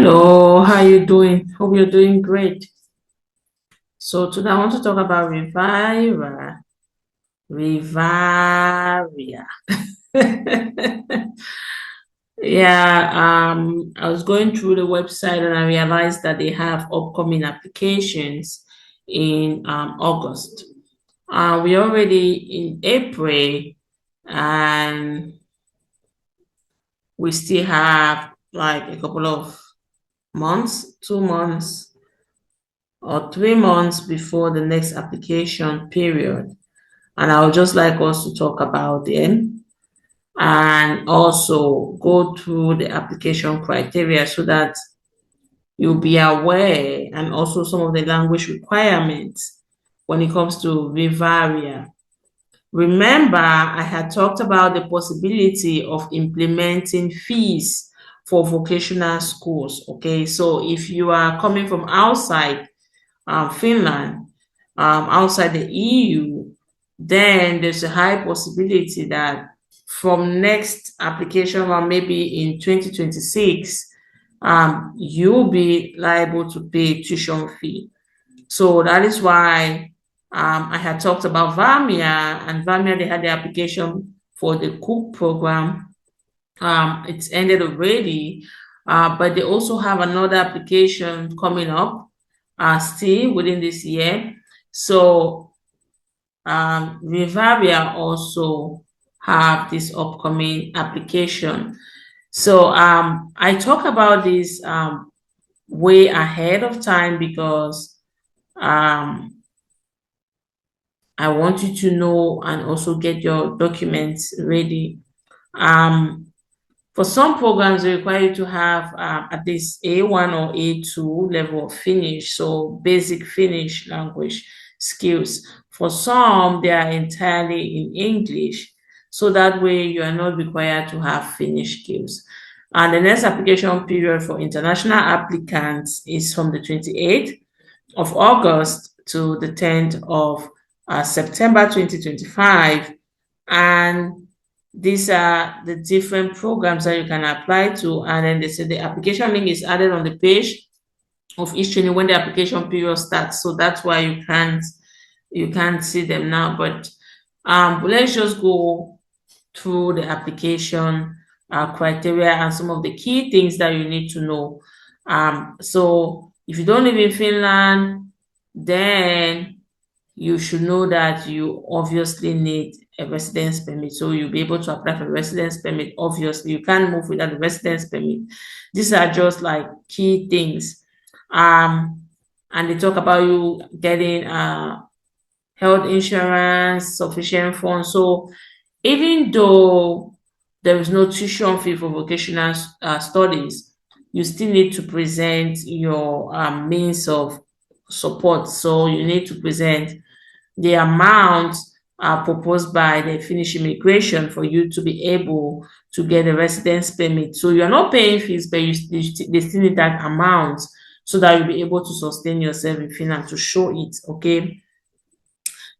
Hello, how you doing? Hope you're doing great. So today I want to talk about Riveria. Yeah, I was going through the website and I realized that they have upcoming applications in August. We're already in April and we still have like a couple of months, 2 months or 3 months before the next application period. And I would just like us to talk about them and also go through the application criteria so that you'll be aware and also some of the language requirements when it comes to Vivaria. Remember, I had talked about the possibility of implementing fees for vocational schools. Okay, so if you are coming from outside Finland, outside the EU, then there's a high possibility that from next application or maybe in 2026, you'll be liable to pay tuition fee. So that is why I had talked about Vamia, and Vamia, they had the application for the Cook program. It's ended already, but they also have another application coming up still within this year. So Riveria also have this upcoming application. So I talk about this way ahead of time because I want you to know and also get your documents ready. For some programs, they require you to have at least A1 or A2 level of Finnish, so basic Finnish language skills. For some, they are entirely in English, so that way you are not required to have Finnish skills. And the next application period for international applicants is from the 28th of August to the 10th of September 2025. And these are the different programs that you can apply to. And then they say the application link is added on the page of each training when the application period starts. So that's why you can't see them now. But let's just go through the application criteria and some of the key things that you need to know. So if you don't live in Finland, then you should know that you obviously need a residence permit. So you'll be able to apply for a residence permit. Obviously, you can't move without a residence permit. These are just like key things. And they talk about you getting health insurance, sufficient funds. So even though there is no tuition fee for vocational studies, you still need to present your means of support. So you need to present the amount proposed by the Finnish immigration for you to be able to get a residence permit. So you're not paying fees, but they still need that amount so that you'll be able to sustain yourself in Finland to show it, okay?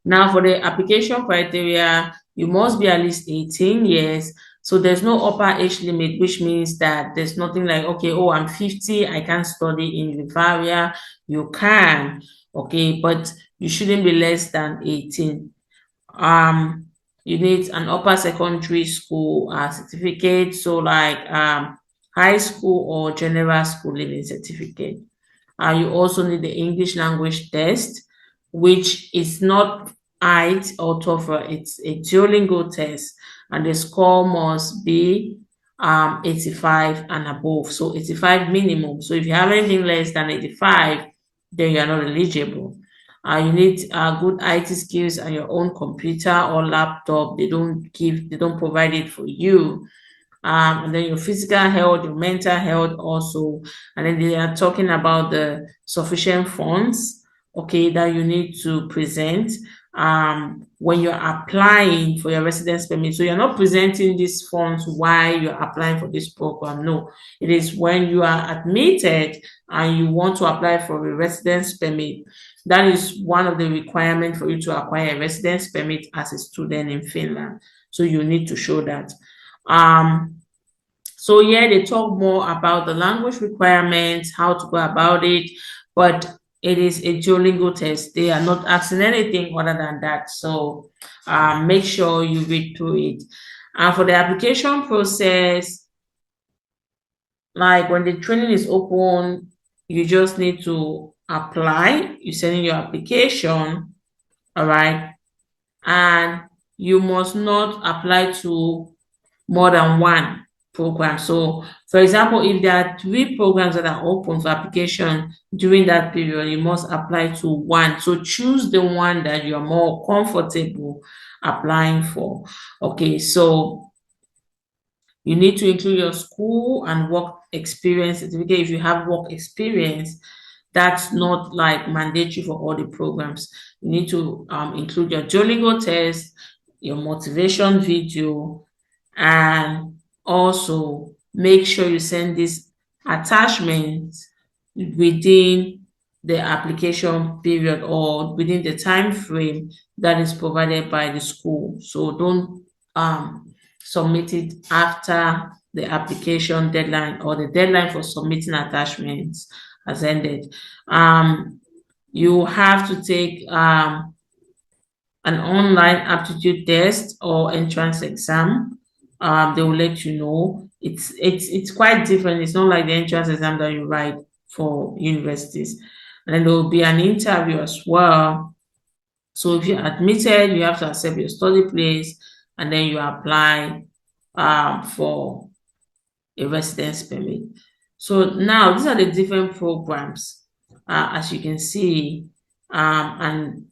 Now, for the application criteria, you must be at least 18 years. So there's no upper age limit, which means that there's nothing like, okay, oh, I'm 50, I can't study in Riveria. You can, okay, but you shouldn't be less than 18. You need an upper secondary school certificate, so like high school or general school leaving certificate. You also need the English language test, which is not IELTS or TOEFL, it's a Duolingo test, and the score must be 85 and above. So 85 minimum. So if you have anything less than 85, then you are not eligible. You need good IT skills and your own computer or laptop. They don't provide it for you. And then your physical health, your mental health also. And then they are talking about the sufficient funds, okay, that you need to present when you're applying for your residence permit. So you're not presenting these funds while you're applying for this program. No, it is when you are admitted and you want to apply for a residence permit. That is one of the requirements for you to acquire a residence permit as a student in Finland. So you need to show that. So yeah, they talk more about the language requirements, how to go about it, but it is a Duolingo test. They are not asking anything other than that. So make sure you read through it. And for the application process, like when the training is open, you just need to apply. You send in your application, all right, and you must not apply to more than one program. So, for example, if there are three programs that are open for application during that period, you must apply to one. So, choose the one that you're more comfortable applying for. Okay, so you need to include your school and work experience certificate. If you have work experience, that's not like mandatory for all the programs. You need to include your Duolingo test, your motivation video, and also make sure you send this attachment within the application period or within the time frame that is provided by the school. So don't submit it after the application deadline or the deadline for submitting attachments has ended. You have to take an online aptitude test or entrance exam. They will let you know. It's quite different. It's not like the entrance exam that you write for universities. And then there will be an interview as well. So if you're admitted, you have to accept your study place and then you apply for a residence permit. So now these are the different programs, as you can see, and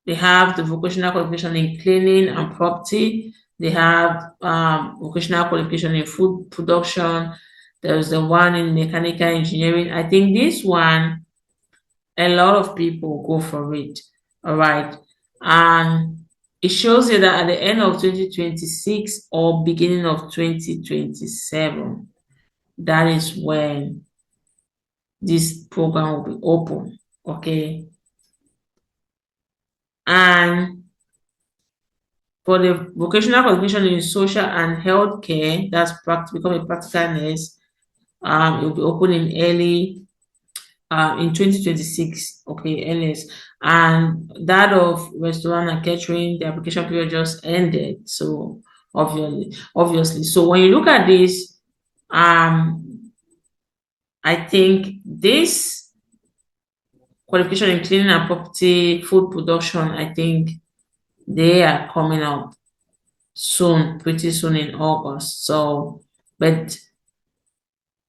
they have the vocational qualification in cleaning and property. They have vocational qualification in food production. There's the one in mechanical engineering. I think this one, a lot of people go for it. All right. And it shows you that at the end of 2026 or beginning of 2027, that is when this program will be open. Okay. And for the vocational qualification in social and health care, that's become a practical nurse. It will be open in 2026. Okay, LS. And that of restaurant and catering, the application period just ended. So obviously. So when you look at this, I think this qualification in cleaning and property, food production, I think they are coming up soon, pretty soon in August. So, but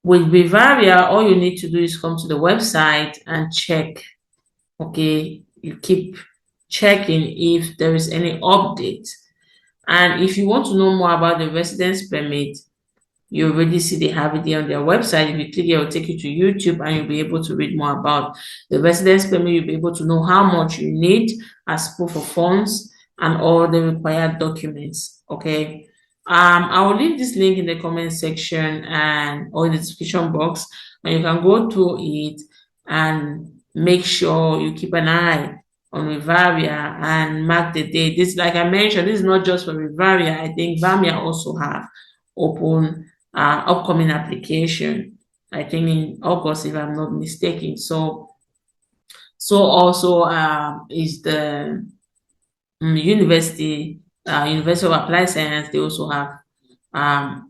with Riveria, all you need to do is come to the website and check. Okay, you keep checking if there is any update. And if you want to know more about the residence permit, you already see they have it there on their website. If you click it, it will take you to YouTube and you'll be able to read more about the residence permit. You'll be able to know how much you need as proof of funds and all the required documents. Okay. I will leave this link in the comment section and or in the description box, and you can go through it and make sure you keep an eye on Riveria and mark the date. This, like I mentioned, this is not just for Riveria. I think Vamia also have open upcoming application. I think in August, if I'm not mistaken. So also is the University of Applied Science. They also have the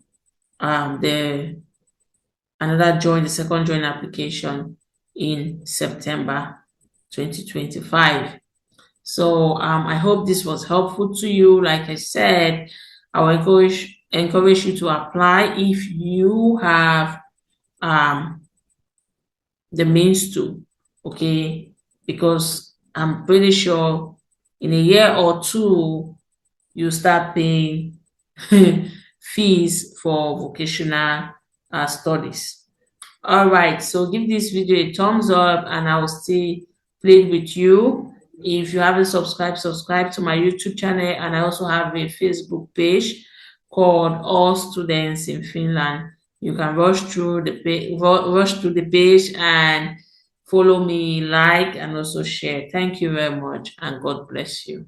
the second joint application in September 2025. So I hope this was helpful to you. Like I said, I will encourage you to apply if you have the means to, okay? Because I'm pretty sure in a year or two, you start paying fees for vocational studies. All right, so give this video a thumbs up and I will stay played with you. If you haven't subscribed, subscribe to my YouTube channel, and I also have a Facebook page called All Students in Finland. You can rush through the page and follow me, like, and also share. Thank you very much, and God bless you.